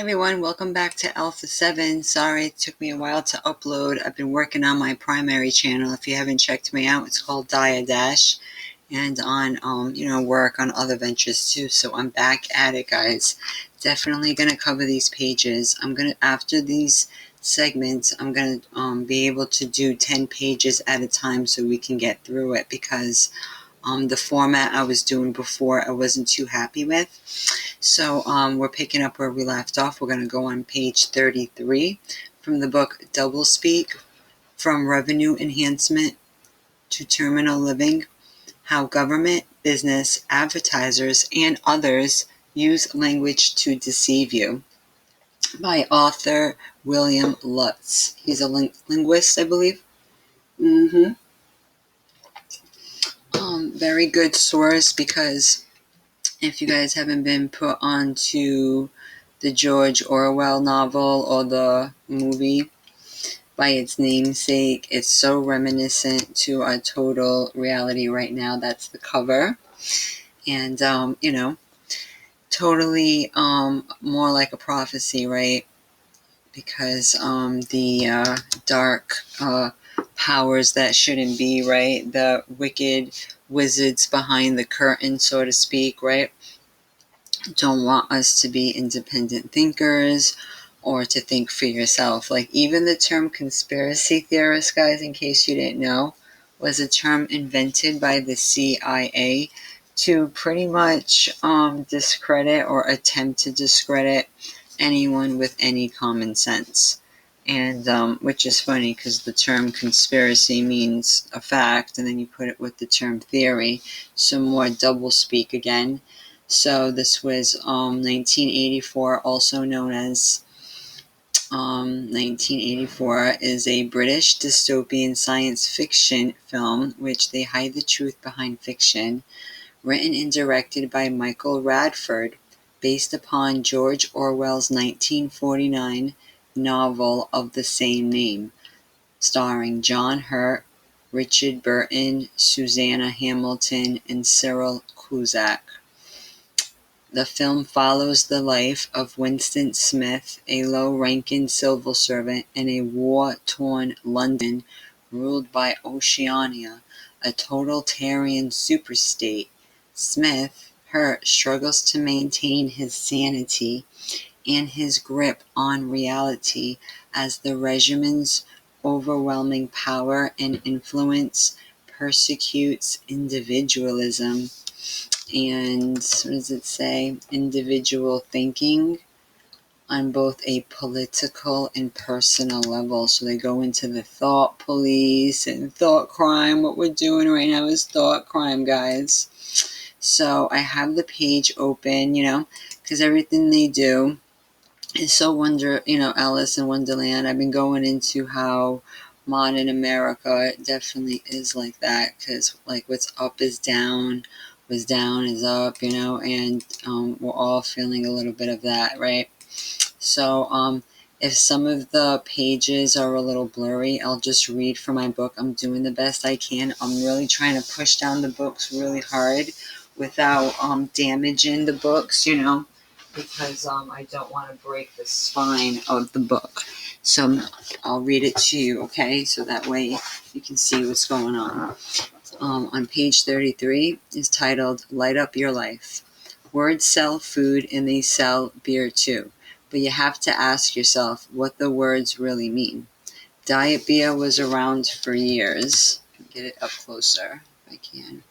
everyone, welcome back to Alpha 7. Sorry it took me a while to upload. I've been working on my primary channel. If you haven't checked me out, it's called Dash, and on work on other ventures too. So I'm back at it, guys. Definitely gonna cover these pages. After these segments, I'm gonna be able to do 10 pages at a time so we can get through it, because the format I was doing before I wasn't too happy with. So we're picking up where we left off. We're going to go on page 33 from the book Doublespeak, From Revenue Enhancement to Terminal Living, How Government, Business, Advertisers, and Others Use Language to Deceive You, by author William Lutz. He's a linguist, I believe. Very good source, because if you guys haven't been put onto the George Orwell novel or the movie by its namesake, it's so reminiscent to our total reality right now. That's the cover. And, totally more like a prophecy, right? Because the dark powers that shouldn't be, right? The wicked wizards behind the curtain, so to speak, right? Don't want us to be independent thinkers or to think for yourself. Like, even the term conspiracy theorist, guys, in case you didn't know, was a term invented by the CIA to pretty much discredit or attempt to discredit anyone with any common sense. And which is funny, because the term conspiracy means a fact, and then you put it with the term theory, so more double speak again. So this was 1984, also known as 1984, is a British dystopian science fiction film, which they hide the truth behind fiction, written and directed by Michael Radford, based upon George Orwell's 1949 novel of the same name, starring John Hurt, Richard Burton, Susanna Hamilton, and Cyril Cusack. The film follows the life of Winston Smith, a low-ranking civil servant in a war-torn London ruled by Oceania, a totalitarian superstate. Smith, hurt, struggles to maintain his sanity and his grip on reality as the regime's overwhelming power and influence persecutes individualism and, what does it say, individual thinking on both a political and personal level. So they go into the thought police and thought crime. What we're doing right now is thought crime, guys. So I have the page open, because everything they do is so Alice in Wonderland. I've been going into how modern America definitely is like that, because like what's up is down, what's down is up, and we're all feeling a little bit of that, right? So if some of the pages are a little blurry, I'll just read from my book. I'm doing the best I can. I'm really trying to push down the books really hard without damaging the books, because I don't want to break the spine of the book. So I'll read it to you, okay? So that way you can see what's going on. On page 33 is titled Light Up Your Life. Words sell food and they sell beer too, but you have to ask yourself what the words really mean. Diet beer was around for years. Get it up closer if I can.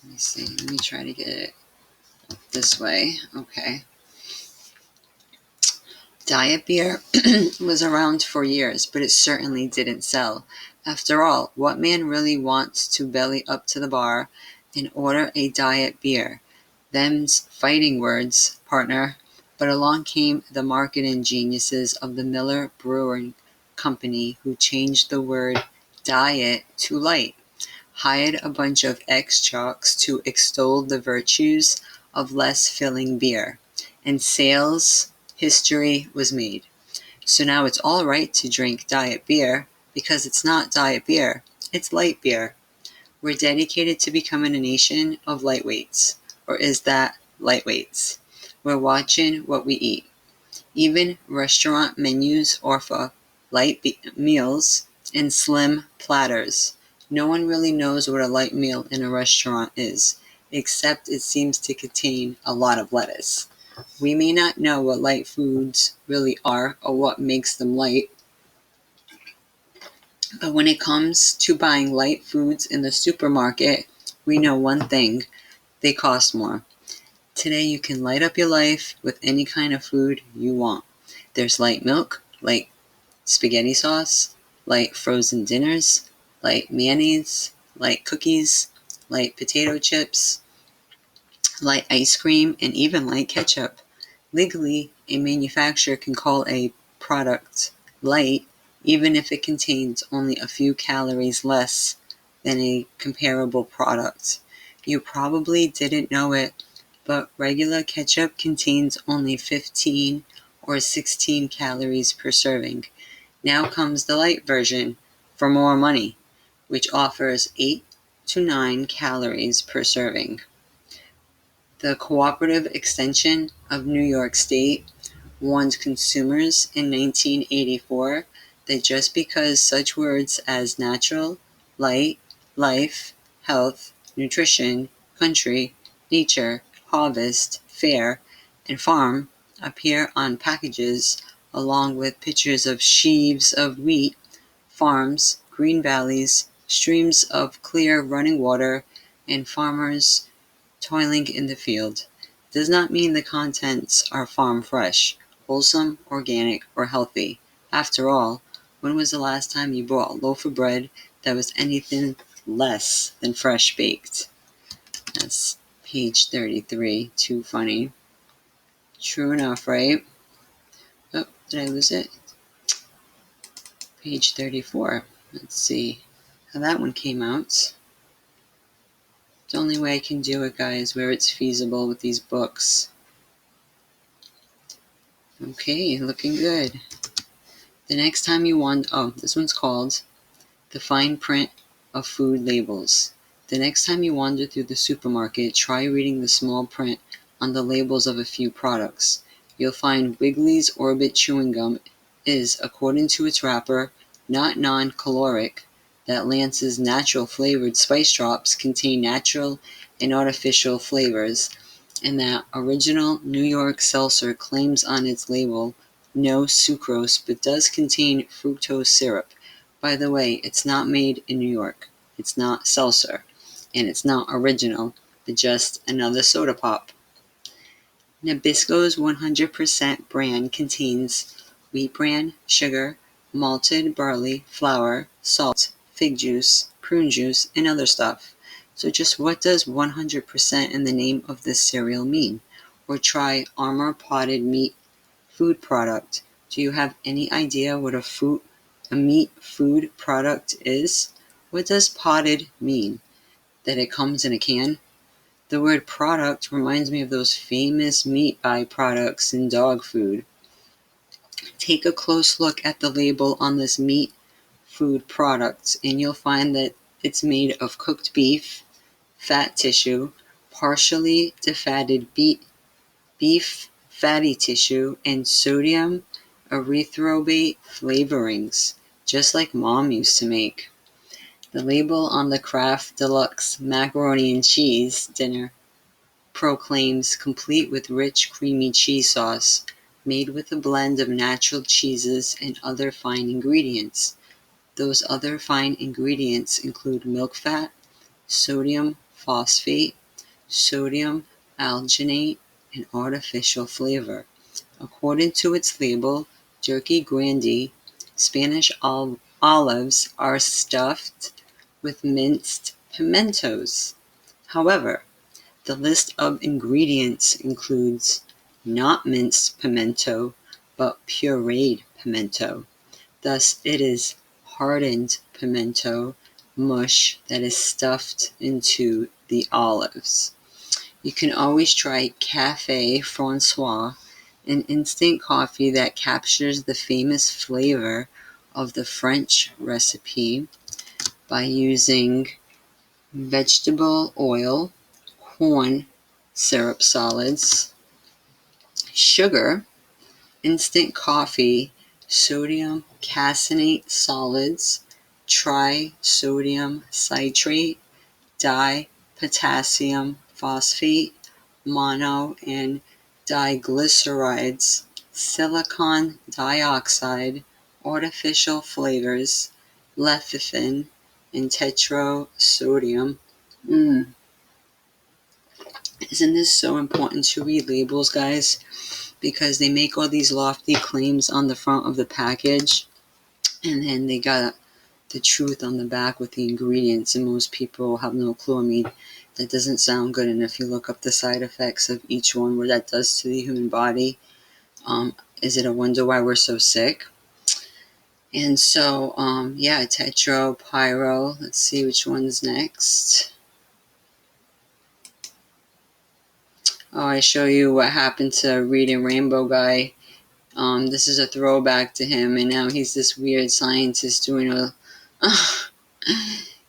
Let me see. Let me try to get it this way. Okay. Diet beer was around for years, but it certainly didn't sell. After all, what man really wants to belly up to the bar and order a diet beer? Them's fighting words, partner. But along came the marketing geniuses of the Miller Brewing Company, who changed the word diet to light, hired a bunch of ex-jocks to extol the virtues of less filling beer, and sales history was made. So now it's all right to drink diet beer, because it's not diet beer, it's light beer. We're dedicated to becoming a nation of lightweights. Or is that lightweights? We're watching what we eat. Even restaurant menus offer light meals and slim platters. No one really knows what a light meal in a restaurant is, except it seems to contain a lot of lettuce. We may not know what light foods really are or what makes them light, but when it comes to buying light foods in the supermarket, we know one thing: they cost more. Today you can light up your life with any kind of food you want. There's light milk, light spaghetti sauce, light frozen dinners, light mayonnaise, light cookies, light potato chips, light ice cream, and even light ketchup. Legally, a manufacturer can call a product light even if it contains only a few calories less than a comparable product. You probably didn't know it, but regular ketchup contains only 15 or 16 calories per serving. Now comes the light version for more money, which offers 8 to 9 calories per serving. The Cooperative Extension of New York State warned consumers in 1984 that just because such words as natural, light, life, health, nutrition, country, nature, harvest, fair, and farm appear on packages along with pictures of sheaves of wheat, farms, green valleys, streams of clear running water, and farmers toiling in the field, does not mean the contents are farm fresh, wholesome, organic, or healthy. After all, when was the last time you bought a loaf of bread that was anything less than fresh baked? That's page 33. Too funny. True enough, right? Oh, did I lose it? Page 34. Let's see how that one came out. The only way I can do it, guys, where it's feasible with these books. Okay, looking good. The next time you this one's called The Fine Print of Food Labels. The next time you wander through the supermarket, try reading the small print on the labels of a few products. You'll find Wiggly's Orbit Chewing Gum is, according to its wrapper, not non-caloric, that Lance's natural flavored spice drops contain natural and artificial flavors, and that original New York seltzer claims on its label no sucrose but does contain fructose syrup. By the way, it's not made in New York, it's not seltzer, and it's not original, but just another soda pop. Nabisco's 100% brand contains wheat bran, sugar, malted barley, flour, salt, fig juice, prune juice, and other stuff. So just what does 100% in the name of this cereal mean? Or try Armour Potted Meat food product. Do you have any idea what a meat food product is? What does potted mean? That it comes in a can? The word product reminds me of those famous meat byproducts in dog food. Take a close look at the label on this meat food product, and you'll find that it's made of cooked beef, fat tissue, partially defatted beef fatty tissue, and sodium erythrobate flavorings, just like Mom used to make. The label on the Kraft Deluxe macaroni and cheese dinner proclaims complete with rich creamy cheese sauce, made with a blend of natural cheeses and other fine ingredients. Those other fine ingredients include milk fat, sodium phosphate, sodium alginate, and artificial flavor. According to its label, Turkey Grande, Spanish olives are stuffed with minced pimentos. However, the list of ingredients includes not minced pimento, but pureed pimento. Thus, it is hardened pimento mush that is stuffed into the olives. You can always try Café Francois, an instant coffee that captures the famous flavor of the French recipe by using vegetable oil, corn syrup solids, sugar, instant coffee, sodium caseinate solids, trisodium citrate, dipotassium phosphate, mono and diglycerides, silicon dioxide, artificial flavors, lecithin, and tetrasodium. Isn't this so important to read labels, guys? Because they make all these lofty claims on the front of the package, and then they got the truth on the back with the ingredients, and most people have no clue. I mean, that doesn't sound good. And if you look up the side effects of each one, what that does to the human body, is it a wonder why we're so sick? And so, yeah, tetro, pyro. Let's see which one's next. Oh, I show you what happened to Reading Rainbow guy. This is a throwback to him, and now he's this weird scientist doing a...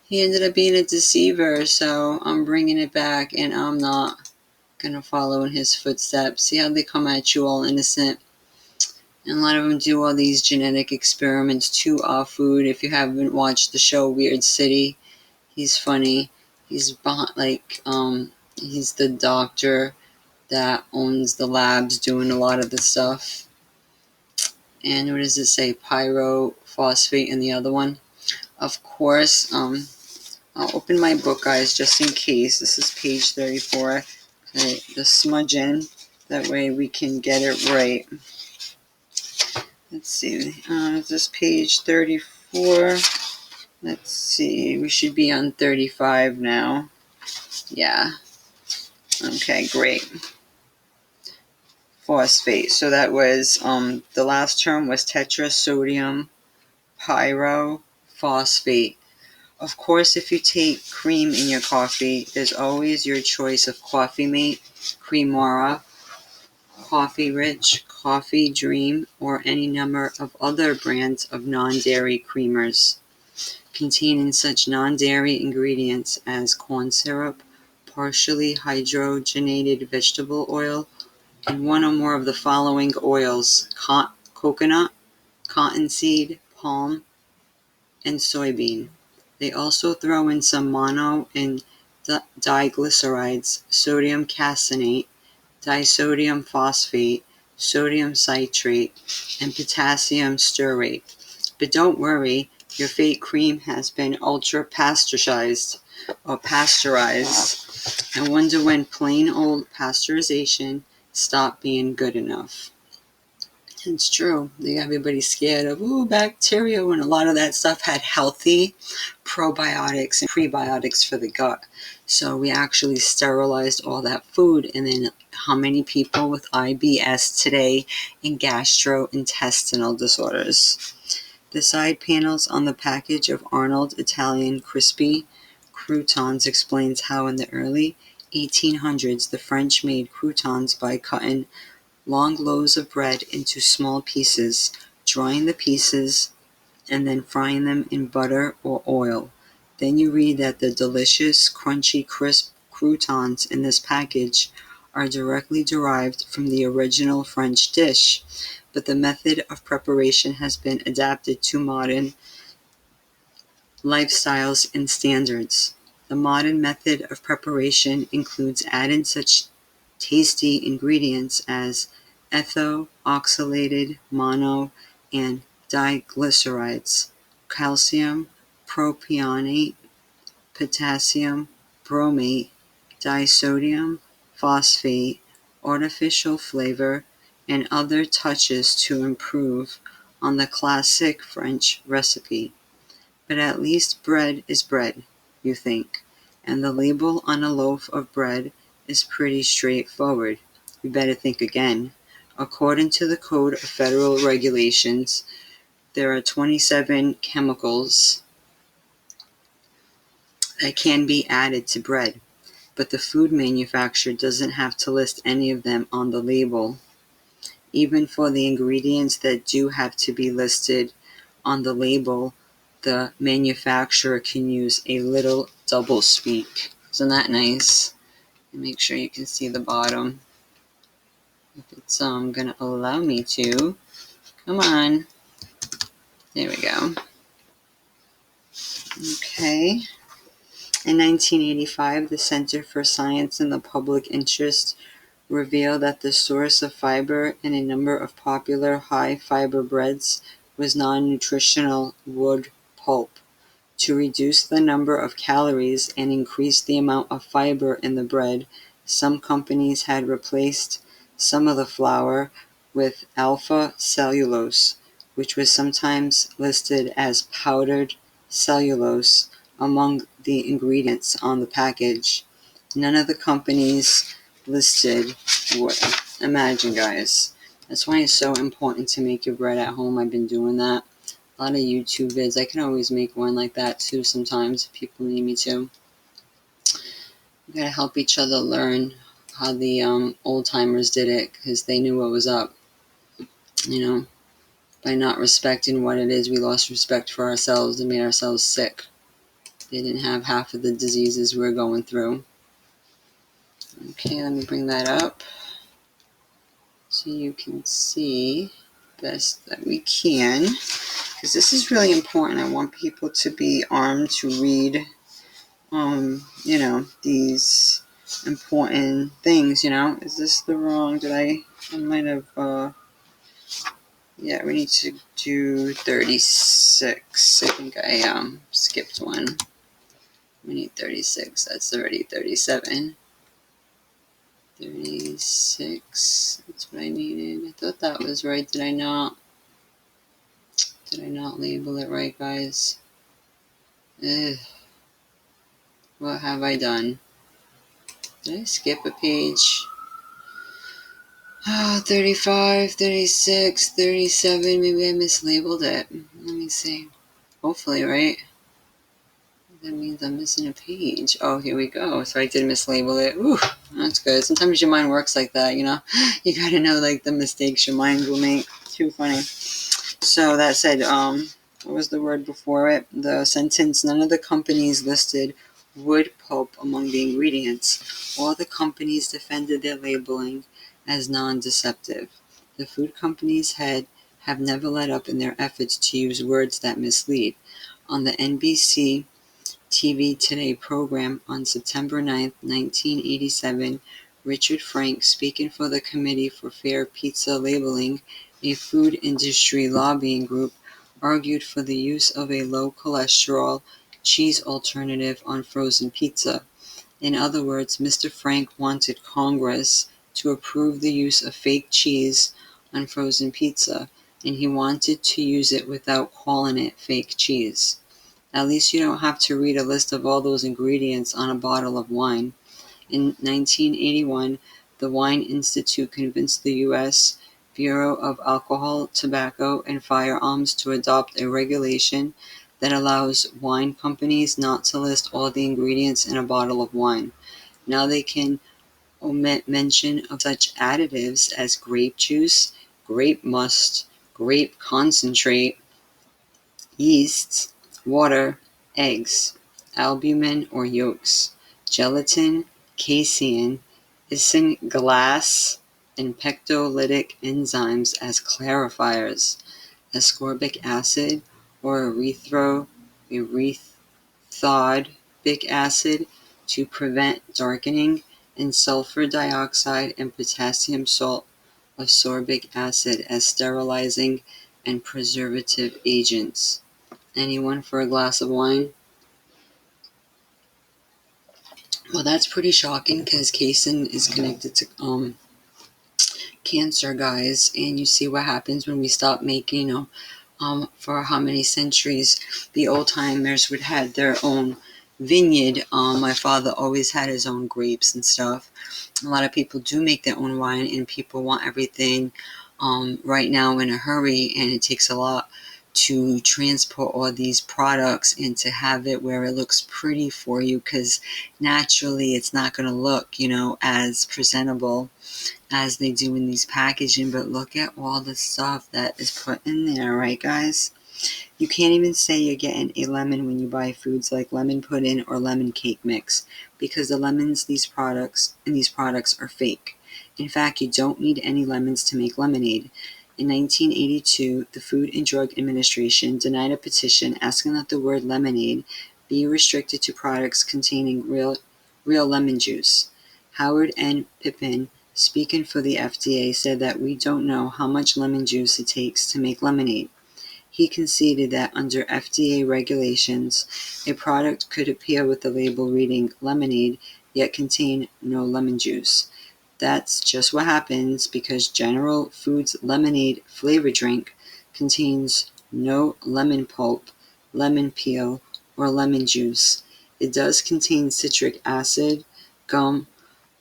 he ended up being a deceiver, so I'm bringing it back, and I'm not going to follow in his footsteps. See how they come at you all innocent? And a lot of them do all these genetic experiments to our food. If you haven't watched the show Weird City, he's funny. He's he's the doctor that owns the labs doing a lot of the stuff. And what does it say? Pyrophosphate and the other one. Of course, I'll open my book, guys, just in case. This is page 34. Okay, the smudging. That way we can get it right. Let's see. Is this page 34? Let's see. We should be on 35 now. Yeah. Okay, great. Phosphate. So that was, the last term was tetrasodium pyrophosphate. Of course, if you take cream in your coffee, there's always your choice of Coffee Mate, Cremora, Coffee Rich, Coffee Dream, or any number of other brands of non-dairy creamers containing such non-dairy ingredients as corn syrup, partially hydrogenated vegetable oil, and one or more of the following oils: coconut, cottonseed, palm, and soybean. They also throw in some mono and diglycerides, sodium caseinate, disodium phosphate, sodium citrate, and potassium stearate. But don't worry, your fake cream has been ultra pasteurized. I wonder when plain old pasteurization stopped being good enough. It's true. They got everybody scared of bacteria, when a lot of that stuff had healthy probiotics and prebiotics for the gut. So we actually sterilized all that food. And then how many people with IBS today and gastrointestinal disorders? The side panels on the package of Arnold Italian crispy croutons explains how in the early 1800s the French made croutons by cutting long loaves of bread into small pieces, drying the pieces, and then frying them in butter or oil. Then you read that the delicious, crunchy, crisp croutons in this package are directly derived from the original French dish, but the method of preparation has been adapted to modern lifestyles and standards. The modern method of preparation includes adding such tasty ingredients as ethoxylated mono and diglycerides, calcium propionate, potassium bromate, disodium phosphate, artificial flavor, and other touches to improve on the classic French recipe. But at least bread is bread, you think, and the label on a loaf of bread is pretty straightforward. You better think again. According to the Code of Federal Regulations, there are 27 chemicals that can be added to bread, but the food manufacturer doesn't have to list any of them on the label. Even for the ingredients that do have to be listed on the label, the manufacturer can use a little doublespeak. Isn't that nice? And make sure you can see the bottom. if it's gonna allow me to. Come on. There we go. Okay. In 1985, the Center for Science in the Public Interest revealed that the source of fiber in a number of popular high-fiber breads was non-nutritional wood pulp. To reduce the number of calories and increase the amount of fiber in the bread, some companies had replaced some of the flour with alpha cellulose, which was sometimes listed as powdered cellulose among the ingredients on the package. None of the companies listed wood. Imagine, guys. That's why it's so important to make your bread at home. I've been doing that. A lot of YouTube vids. I can always make one like that too sometimes if people need me to. We gotta help each other learn how the old timers did it, because they knew what was up. You know, by not respecting what it is, we lost respect for ourselves and made ourselves sick. They didn't have half of the diseases we're going through. Okay, let me bring that up so you can see best that we can, because this is really important. I want people to be armed to read these important things, Is this the wrong, I might have, yeah, we need to do 36. I think I, skipped one. We need 36. That's already 37. 36. That's what I needed. I thought that was right. Did I not label it right, guys? Ugh. What have I done? Did I skip a page? 35, 36, 37. Maybe I mislabeled it. Let me see. Hopefully, right? That means I'm missing a page. Oh, here we go. So I did mislabel it. Ooh, that's good. Sometimes your mind works like that, You gotta know, like, the mistakes your mind will make. Too funny. So that said, what was the word before it? The sentence, none of the companies listed wood pulp among the ingredients. All the companies defended their labeling as non-deceptive. The food companies have never let up in their efforts to use words that mislead. On the NBC TV Today program on September 9, 1987, Richard Frank, speaking for the Committee for Fair Pizza Labeling, a food industry lobbying group, argued for the use of a low-cholesterol cheese alternative on frozen pizza. In other words, Mr. Frank wanted Congress to approve the use of fake cheese on frozen pizza, and he wanted to use it without calling it fake cheese. At least you don't have to read a list of all those ingredients on a bottle of wine. In 1981, the Wine Institute convinced the U.S. Bureau of Alcohol, Tobacco, and Firearms to adopt a regulation that allows wine companies not to list all the ingredients in a bottle of wine. Now they can omit mention of such additives as grape juice, grape must, grape concentrate, yeasts, water, eggs, albumin or yolks, gelatin, casein, isinglass, and pectolytic enzymes as clarifiers, ascorbic acid or erythrobic acid to prevent darkening, and sulfur dioxide and potassium salt ascorbic acid as sterilizing and preservative agents. Anyone for a glass of wine? Well, that's pretty shocking, because casein is connected to cancer, guys, and you see what happens when we stop making, for how many centuries the old timers would have their own vineyard. My father always had his own grapes and stuff. A lot of people do make their own wine, and people want everything right now in a hurry, and it takes a lot to transport all these products and to have it where it looks pretty for you, because naturally it's not going to look, as presentable as they do in these packaging. But look at all the stuff that is put in there, right, guys? You can't even say you're getting a lemon when you buy foods like lemon pudding or lemon cake mix, because the lemons these products are fake. In fact, you don't need any lemons to make lemonade. In 1982, the Food and Drug Administration denied a petition asking that the word lemonade be restricted to products containing real lemon juice. Howard N. Pippin, speaking for the FDA, said that we don't know how much lemon juice it takes to make lemonade. He conceded that under FDA regulations, a product could appear with the label reading lemonade, yet contain no lemon juice. That's just what happens because General Foods lemonade flavor drink contains no lemon pulp, lemon peel, or lemon juice. It does contain citric acid, gum,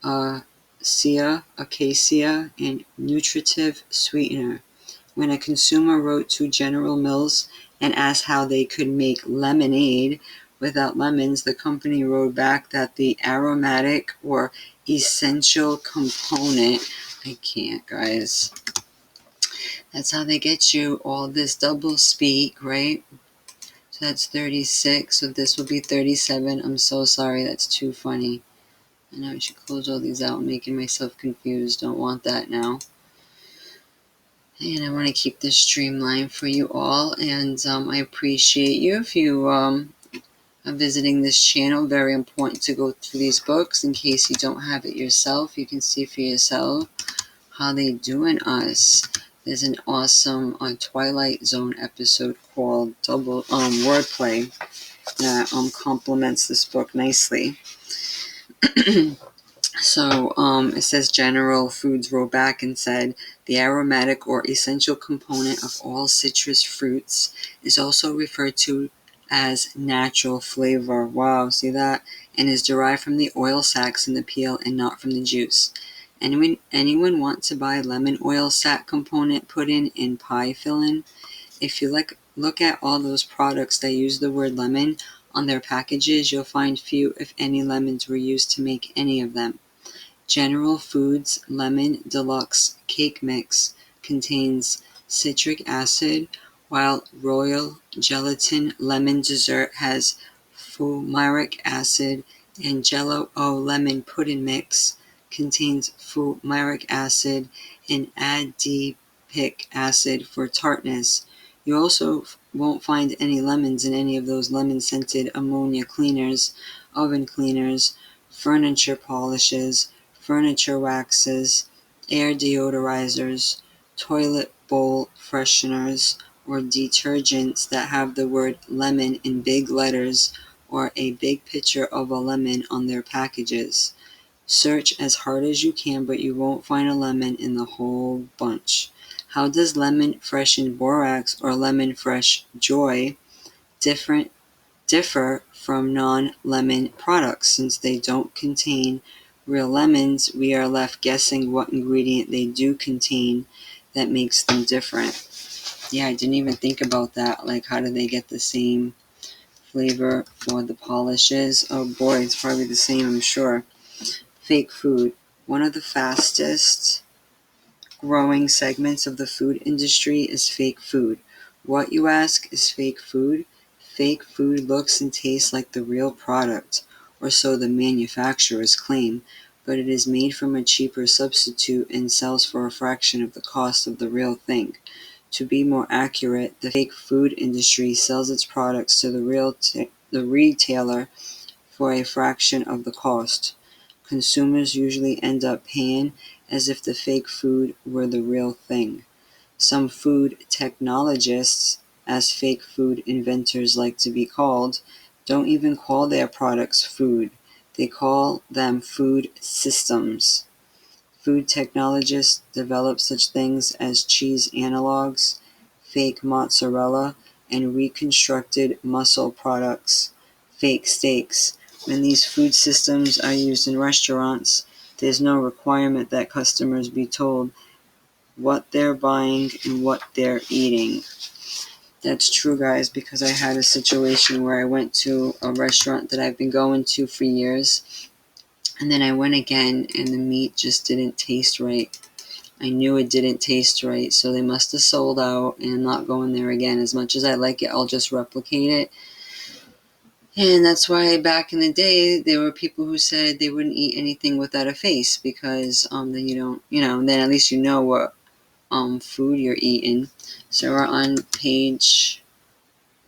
acacia, and nutritive sweetener. When a consumer wrote to General Mills and asked how they could make lemonade without lemons, the company wrote back that the aromatic or essential component, I can't, guys. That's how they get you all this double speak, right? So that's 36, so this will be 37. I'm so sorry, that's too funny. I know I should close all these out, making myself confused. Don't want that now. And I want to keep this streamlined for you all. And I appreciate you if you are visiting this channel. Very important to go through these books in case you don't have it yourself. You can see for yourself how they doing us. There's an awesome Twilight Zone episode called Double Wordplay that complements this book nicely. So it says General Foods wrote back and said, the aromatic or essential component of all citrus fruits is also referred to as natural flavor. Wow, see that? And is derived from the oil sacs in the peel and not from the juice. Anyone want to buy lemon oil sac component put in pie filling? If you look at all those products that use the word lemon on their packages, you'll find few, if any, lemons were used to make any of them. General Foods Lemon Deluxe Cake Mix contains citric acid, while Royal Gelatin Lemon Dessert has fumaric acid, and Jello-O Lemon Pudding Mix contains fumaric acid and adipic acid for tartness. You also won't find any lemons in any of those lemon-scented ammonia cleaners, oven cleaners, furniture polishes, furniture waxes, air deodorizers, toilet bowl fresheners, or detergents that have the word lemon in big letters or a big picture of a lemon on their packages. Search as hard as you can, but you won't find a lemon in the whole bunch. How does lemon freshen borax or lemon fresh joy differ from non-lemon products? Since they don't contain real lemons, we are left guessing what ingredient they do contain that makes them different. Yeah, I didn't even think about that. Like, how do they get the same flavor for the polishes? Oh boy, it's probably the same, I'm sure. Fake food. One of the fastest growing segments of the food industry is fake food. What, you ask, is fake food? Fake food looks and tastes like the real product, or so the manufacturers claim, but it is made from a cheaper substitute and sells for a fraction of the cost of the real thing. To be more accurate, the fake food industry sells its products to the retailer for a fraction of the cost. Consumers usually end up paying as if the fake food were the real thing. Some food technologists, as fake food inventors like to be called, don't even call their products food. They call them food systems. Food technologists develop such things as cheese analogs, fake mozzarella, and reconstructed muscle products, fake steaks. When these food systems are used in restaurants, there's no requirement that customers be told what they're buying and what they're eating. That's true, guys, because I had a situation where I went to a restaurant that I've been going to for years, and then I went again, and the meat just didn't taste right. I knew it didn't taste right, so they must have sold out, and I'm not going there again. As much as I like it, I'll just replicate it. And that's why back in the day, there were people who said they wouldn't eat anything without a face because then you don't, then at least you know what food you're eating. So we're on page,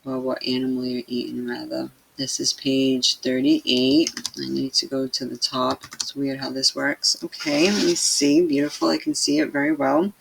well, what animal you're eating rather. This is page 38. I need to go to the top. It's weird how this works. Okay, let me see. Beautiful. I can see it very well.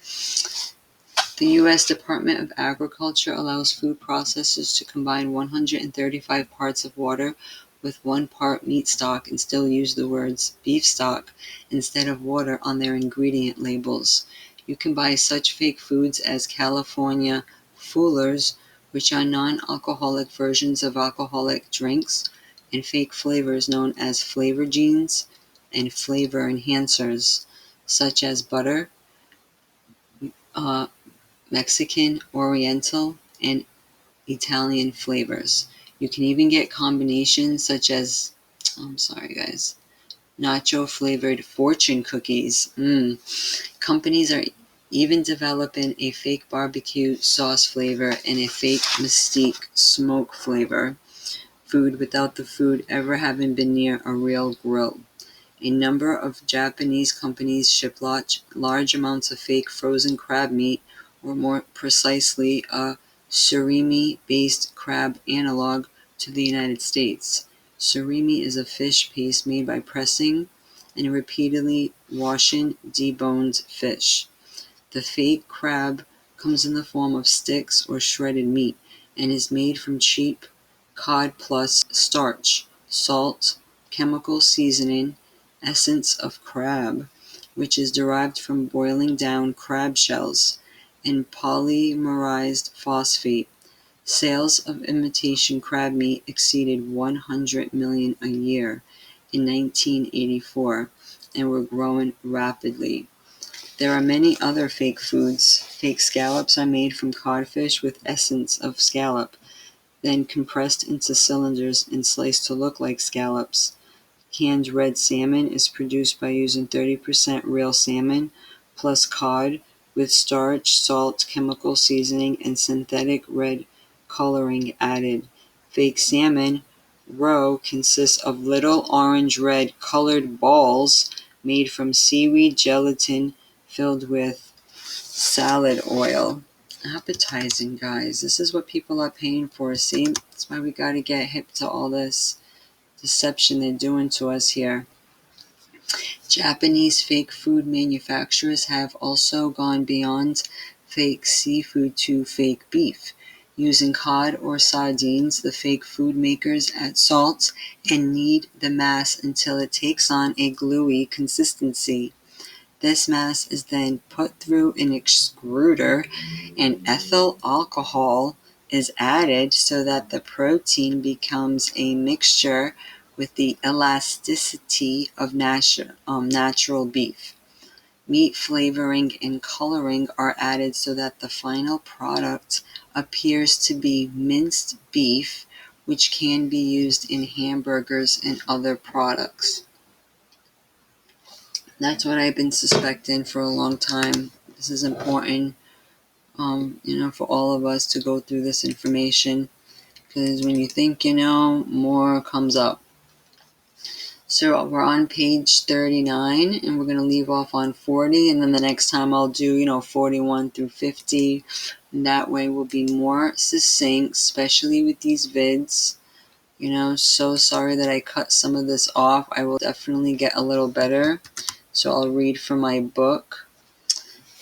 The U.S. Department of Agriculture allows food processors to combine 135 parts of water with 1 part meat stock and still use the words beef stock instead of water on their ingredient labels. You can buy such fake foods as California Foolers, which are non-alcoholic versions of alcoholic drinks, and fake flavors known as flavor genes and flavor enhancers, such as butter, Mexican, Oriental, and Italian flavors. You can even get combinations such as, I'm sorry guys, nacho flavored fortune cookies. Companies are even developing a fake barbecue sauce flavor and a fake mesquite smoke flavor food without the food ever having been near a real grill. A number of Japanese companies ship large amounts of fake frozen crab meat, or more precisely, a surimi-based crab analog, to the United States. Surimi is a fish paste made by pressing and repeatedly washing deboned fish. The fake crab comes in the form of sticks or shredded meat and is made from cheap cod plus starch, salt, chemical seasoning, essence of crab, which is derived from boiling down crab shells, and polymerized phosphate. Sales of imitation crab meat exceeded 100 million a year in 1984 and were growing rapidly. There are many other fake foods. Fake scallops are made from codfish with essence of scallop, then compressed into cylinders and sliced to look like scallops. Canned red salmon is produced by using 30% real salmon plus cod with starch, salt, chemical seasoning, and synthetic red coloring added. Fake salmon roe consists of little orange-red colored balls made from seaweed gelatin filled with salad oil. Appetizing, guys. This is what people are paying for. See, that's why we gotta get hip to all this deception they're doing to us here. Japanese fake food manufacturers have also gone beyond fake seafood to fake beef. Using cod or sardines, the fake food makers add salt and knead the mass until it takes on a gluey consistency. This mass is then put through an extruder and ethyl alcohol is added so that the protein becomes a mixture with the elasticity of natural beef. Meat flavoring and coloring are added so that the final product appears to be minced beef, which can be used in hamburgers and other products. That's what I've been suspecting for a long time. This is important, for all of us to go through this information, because when you think you know, more comes up. So we're on page 39, and we're going to leave off on 40, and then the next time I'll do, 41 through 50. And that way we'll be more succinct, especially with these vids. So sorry that I cut some of this off. I will definitely get a little better. So I'll read from my book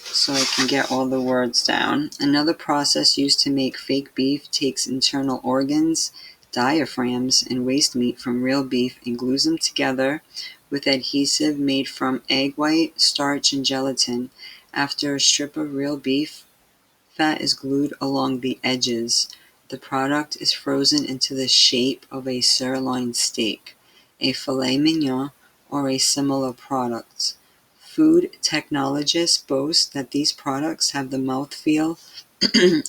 so I can get all the words down. Another process used to make fake beef takes internal organs, diaphragms, and waste meat from real beef and glues them together with adhesive made from egg white, starch, and gelatin. After a strip of real beef fat is glued along the edges, the product is frozen into the shape of a sirloin steak, a filet mignon, or a similar product. Food technologists boast that these products have the mouthfeel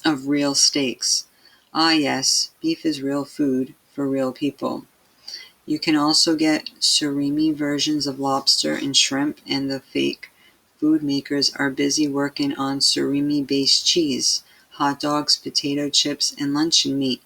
of real steaks. Ah yes, beef is real food for real people. You can also get surimi versions of lobster and shrimp, and the fake food makers are busy working on surimi-based cheese, hot dogs, potato chips, and luncheon meat.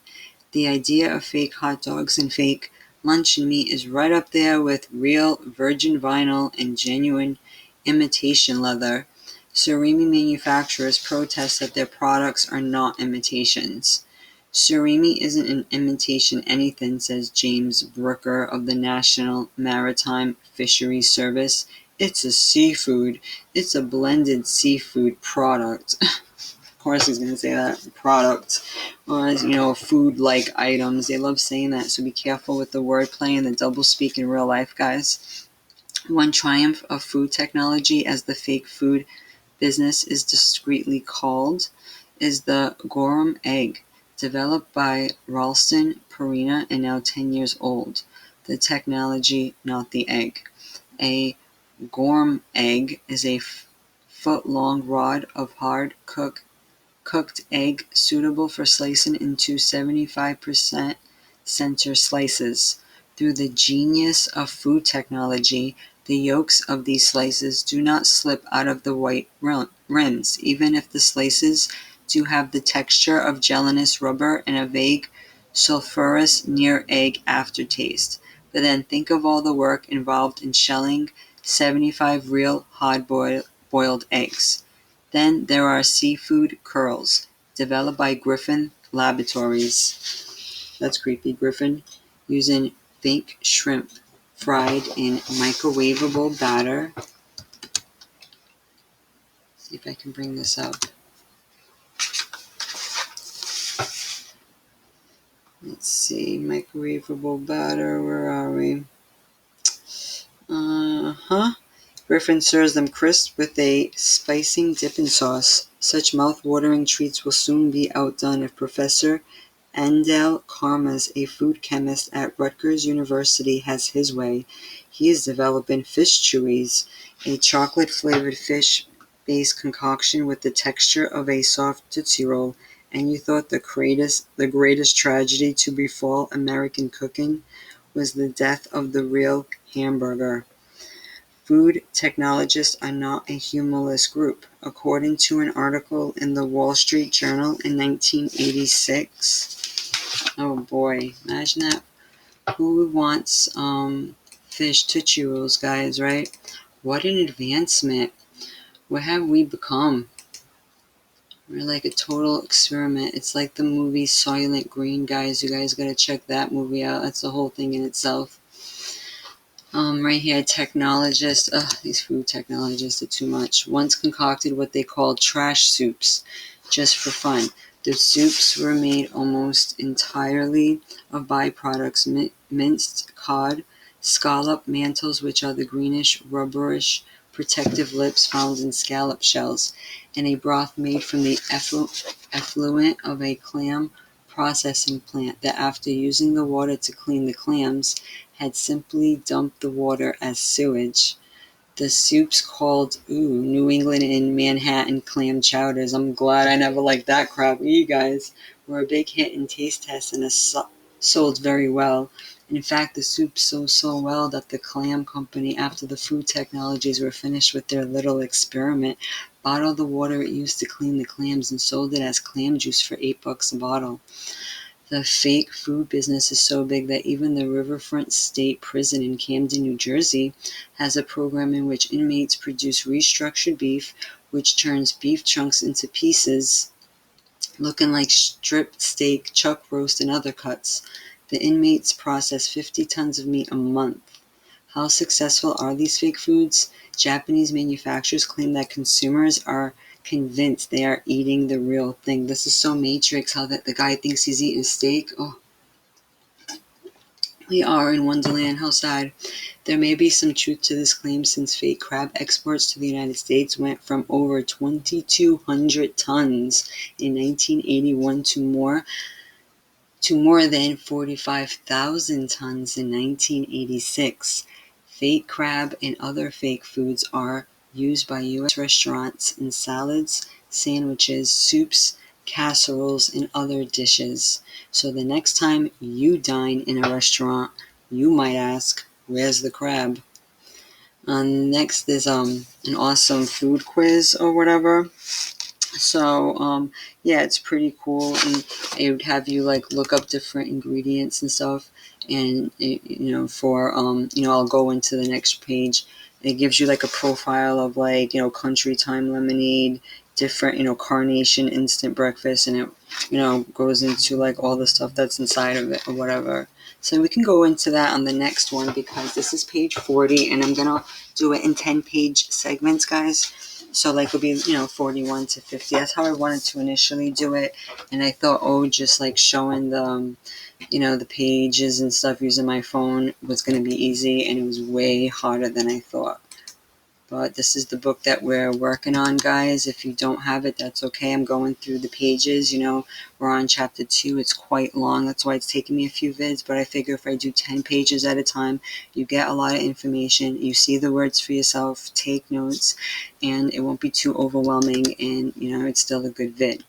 The idea of fake hot dogs and fake luncheon meat is right up there with real virgin vinyl and genuine imitation leather. Surimi manufacturers protest that their products are not imitations. Surimi isn't an imitation anything, says James Brooker of the National Maritime Fisheries Service. It's a seafood. It's a blended seafood product. Of course he's going to say that. Product. Or, food-like items. They love saying that, so be careful with the wordplay and the doublespeak in real life, guys. One triumph of food technology, as the fake food business is discreetly called, is the Gourmet egg, developed by Ralston Purina and now 10 years old. The technology, not the egg. A Gourmet egg is a foot-long rod of hard cooked egg suitable for slicing into 75% center slices. Through the genius of food technology, the yolks of these slices do not slip out of the white rims, even if the slices do have the texture of gelatinous rubber and a vague sulfurous near-egg aftertaste. But then think of all the work involved in shelling 75 real hard-boiled eggs. Then there are seafood curls, developed by Griffin Laboratories. That's creepy, Griffin. Using fake shrimp fried in microwavable batter. See if I can bring this up. Let's see, microwavable batter, where are we? Griffin serves them crisp with a spicing dipping sauce. Such mouth-watering treats will soon be outdone if Professor Andal Karmas, a food chemist at Rutgers University, has his way. He is developing fish chewies, a chocolate-flavored fish-based concoction with the texture of a soft Tootsie Roll. And you thought the greatest tragedy to befall American cooking was the death of the real hamburger. Food technologists are not a humorless group. According to an article in the Wall Street Journal in 1986, oh boy, imagine that. Who wants fish Tootsie Rolls, guys, right? What an advancement. What have we become? We're like a total experiment. It's like the movie Soylent Green, guys. You guys gotta check that movie out. That's the whole thing in itself. Right here, technologists. These food technologists are too much. Once concocted what they called trash soups, just for fun. The soups were made almost entirely of byproducts: minced cod, scallop mantles, which are the greenish, rubberish, protective lips found in scallop shells, and a broth made from the effluent of a clam processing plant that, after using the water to clean the clams, had simply dumped the water as sewage. The soups called New England and Manhattan clam chowders. I'm glad I never liked that crap. You guys were a big hit in taste tests and sold very well. And in fact, the soup sold so well that the clam company, after the food technologies were finished with their little experiment, bottled the water it used to clean the clams and sold it as clam juice for $8 a bottle. The fake food business is so big that even the Riverfront State Prison in Camden, New Jersey, has a program in which inmates produce restructured beef, which turns beef chunks into pieces looking like stripped steak, chuck roast, and other cuts. The inmates process 50 tons of meat a month. How successful are these fake foods? Japanese manufacturers claim that consumers are convinced they are eating the real thing. This is so Matrix, how that the guy thinks he's eating steak. Oh, we are in Wonderland. How sad. There may be some truth to this claim, since fake crab exports to the United States went from over 2,200 tons in 1981 to more than 45,000 tons in 1986. Fake crab and other fake foods are used by U.S. restaurants in salads, sandwiches, soups, casseroles, and other dishes. So the next time you dine in a restaurant, you might ask, where's the crab? Next is an awesome food quiz or whatever. So yeah, it's pretty cool, and it would have you like look up different ingredients and stuff, and for I'll go into the next page. It gives you like a profile of like country time lemonade, different carnation instant breakfast, and it goes into like all the stuff that's inside of it or whatever. So we can go into that on the next one, because this is page 40, and I'm gonna do it in 10-page segments, guys. So like it'll be 41 to 50. That's how I wanted to initially do it, and I thought, oh, just like showing the pages and stuff using my phone was going to be easy, and it was way harder than I thought. But this is the book that we're working on, guys. If you don't have it, that's okay. I'm going through the pages. We're on chapter 2. It's quite long. That's why it's taking me a few vids. But I figure if I do 10 pages at a time, you get a lot of information. You see the words for yourself, take notes, and it won't be too overwhelming. And, it's still a good vid.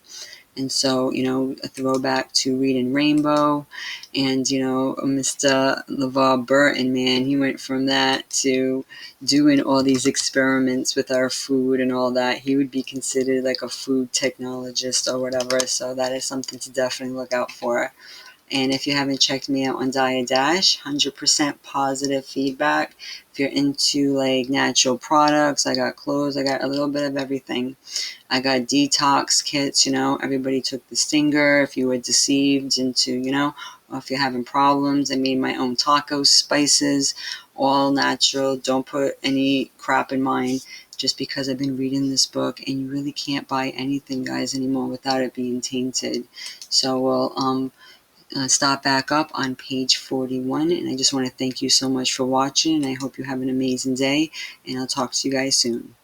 And so, a throwback to Reading Rainbow, and, Mr. LeVar Burton, man, he went from that to doing all these experiments with our food and all that. He would be considered like a food technologist or whatever. So that is something to definitely look out for. And if you haven't checked me out on Diet Dash, 100% positive feedback. If you're into like natural products, I got clothes, I got a little bit of everything. I got detox kits, everybody took the stinger. If you were deceived into, or if you're having problems, I made my own taco spices, all natural. Don't put any crap in mine, just because I've been reading this book, and you really can't buy anything, guys, anymore without it being tainted. So we'll start back up on page 41, and I just want to thank you so much for watching, and I hope you have an amazing day, and I'll talk to you guys soon.